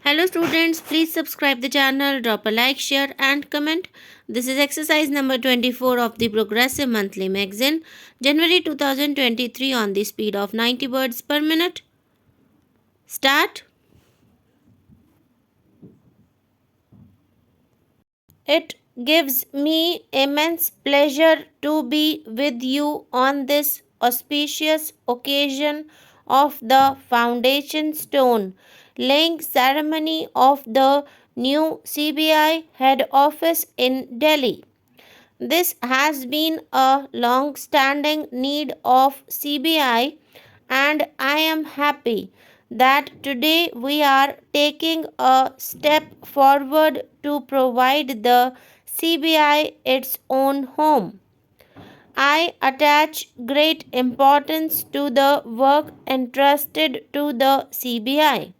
Hello students, please subscribe the channel, drop a like, share and comment. This is exercise number 24 of the Progressive Monthly Magazine, January 2023 on the speed of 90 words per minute. Start. It gives me immense pleasure to be with you on this auspicious occasion of the foundation stone laying ceremony of the new CBI head office in Delhi. This has been a long standing need of CBI, and I am happy that today we are taking a step forward to provide the CBI its own home. I attach great importance to the work entrusted to the CBI.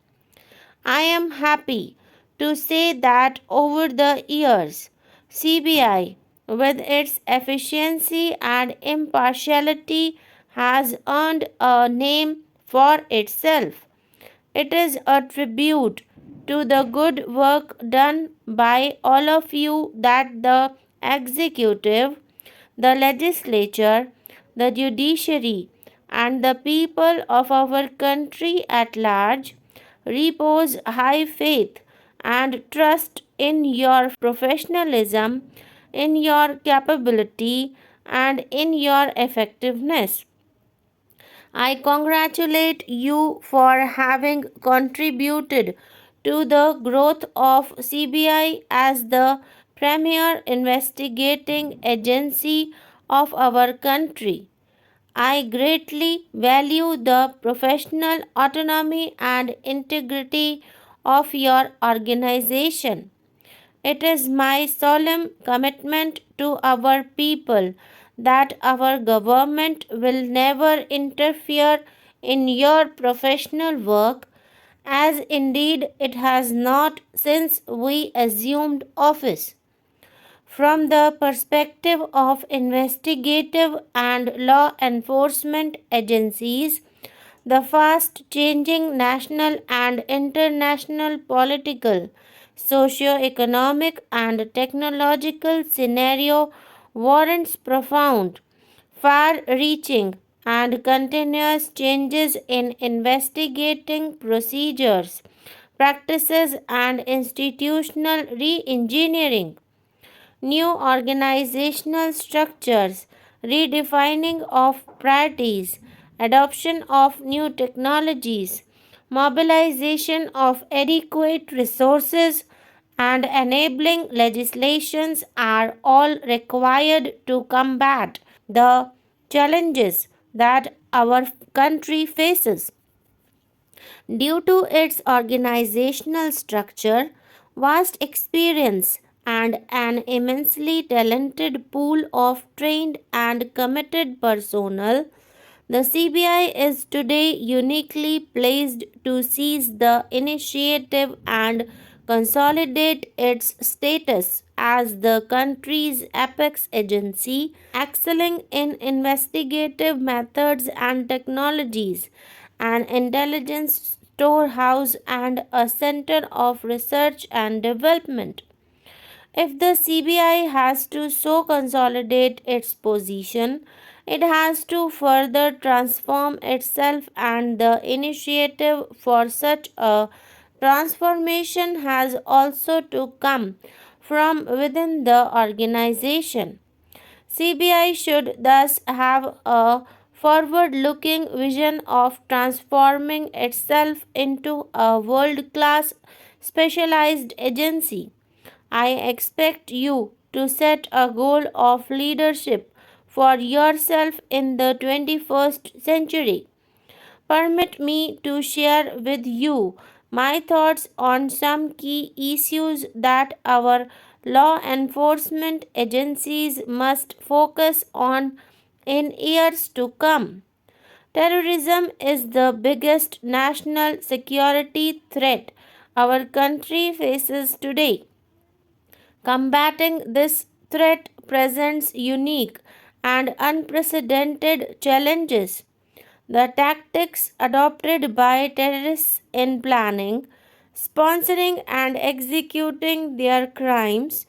I am happy to say that over the years, CBI, with its efficiency and impartiality, has earned a name for itself. It is a tribute to the good work done by all of you that the executive, the legislature, the judiciary, and the people of our country at large repose high faith and trust in your professionalism, in your capability, and in your effectiveness. I congratulate you for having contributed to the growth of CBI as the premier investigating agency of our country. I greatly value the professional autonomy and integrity of your organization. It is my solemn commitment to our people that our government will never interfere in your professional work, as indeed it has not since we assumed office. From the perspective of investigative and law enforcement agencies, the fast changing national and international political, socio-economic, and technological scenario warrants profound, far reaching, and continuous changes in investigating procedures, practices, and institutional re engineering. New organizational structures, redefining of priorities, adoption of new technologies, mobilization of adequate resources, and enabling legislations are all required to combat the challenges that our country faces. Due to its organizational structure, vast experience, and an immensely talented pool of trained and committed personnel, the CBI is today uniquely placed to seize the initiative and consolidate its status as the country's apex agency, excelling in investigative methods and technologies, an intelligence storehouse, and a center of research and development. If the CBI has to so consolidate its position, it has to further transform itself, and the initiative for such a transformation has also to come from within the organization. CBI should thus have a forward looking vision of transforming itself into a world class specialized agency. I expect you to set a goal of leadership for yourself in the 21st century. Permit me to share with you my thoughts on some key issues that our law enforcement agencies must focus on in years to come. Terrorism is the biggest national security threat our country faces today. Combating this threat presents unique and unprecedented challenges. The tactics adopted by terrorists in planning, sponsoring and executing their crimes,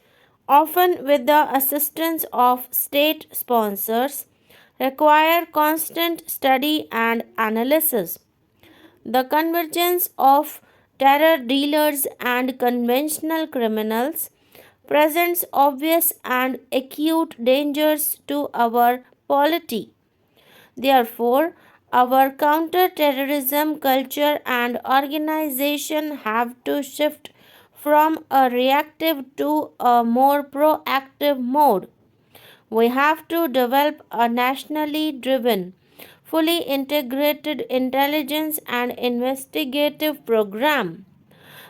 often with the assistance of state sponsors, require constant study and analysis. The convergence of terror dealers and conventional criminals presents obvious and acute dangers to our polity. Therefore, our counter-terrorism culture and organization have to shift from a reactive to a more proactive mode. We have to develop a nationally driven, fully integrated intelligence and investigative program.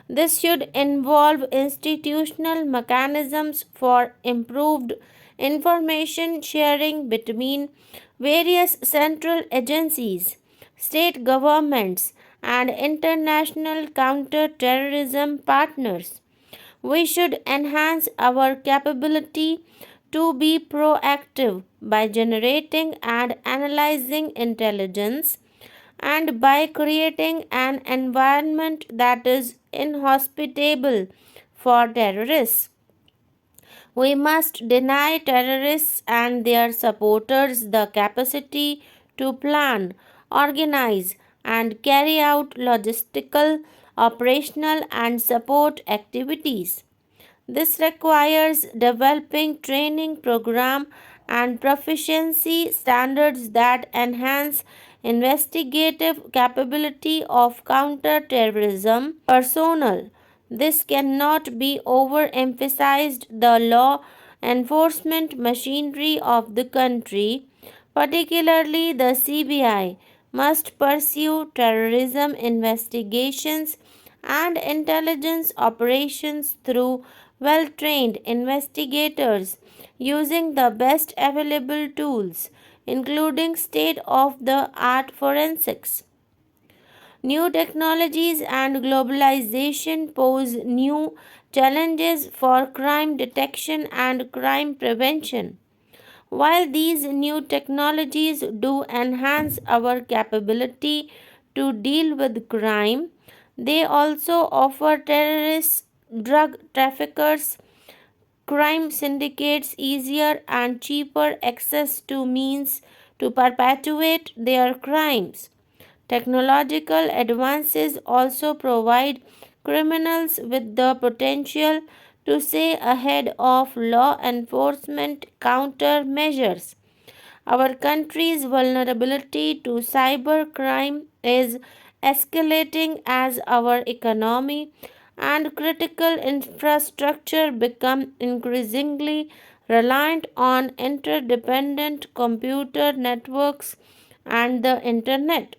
This should involve institutional mechanisms for improved information sharing between various central agencies, state governments, and international counter-terrorism partners. We should enhance our capability to be proactive by generating and analyzing intelligence and by creating an environment that is inhospitable for terrorists. We must deny terrorists and their supporters the capacity to plan, organize, and carry out logistical, operational, and support activities. This requires developing training program and proficiency standards that enhance investigative capability of counter-terrorism personnel. This cannot be overemphasized. The law enforcement machinery of the country, particularly the CBI, must pursue terrorism investigations and intelligence operations through well trained investigators using the best available tools, including state of the art forensics. New technologies and globalization pose new challenges for crime detection and crime prevention. While these new technologies do enhance our capability to deal with crime, they also offer terrorists, drug traffickers, crime syndicates easier and cheaper access to means to perpetuate their crimes. Technological advances also provide criminals with the potential to stay ahead of law enforcement countermeasures. Our country's vulnerability to cybercrime is escalating as our economy and critical infrastructure become increasingly reliant on interdependent computer networks and the internet.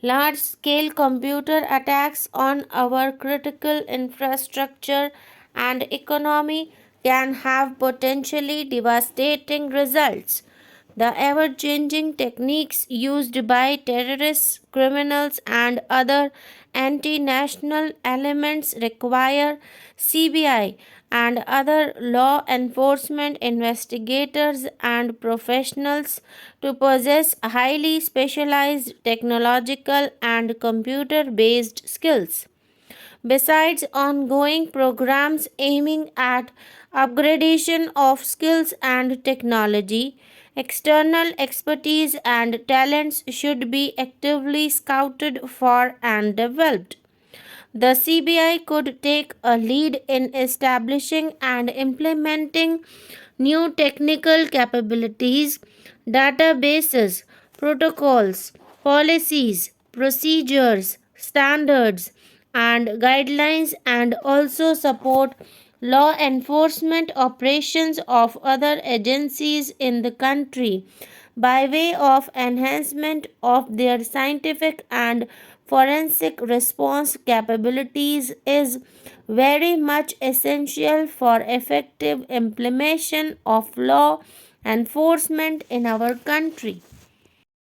Large scale computer attacks on our critical infrastructure and economy can have potentially devastating results. The ever changing techniques used by terrorists, criminals, and other anti national elements require CBI and other law enforcement investigators and professionals to possess highly specialized technological and computer based skills. Besides ongoing programs aiming at upgradation of skills and technology, external expertise and talents should be actively scouted for and developed. The CBI could take a lead in establishing and implementing new technical capabilities, databases, protocols, policies, procedures, standards, and guidelines, and also support law enforcement operations of other agencies in the country by way of enhancement of their scientific and forensic response capabilities is very much essential for effective implementation of law enforcement in our country.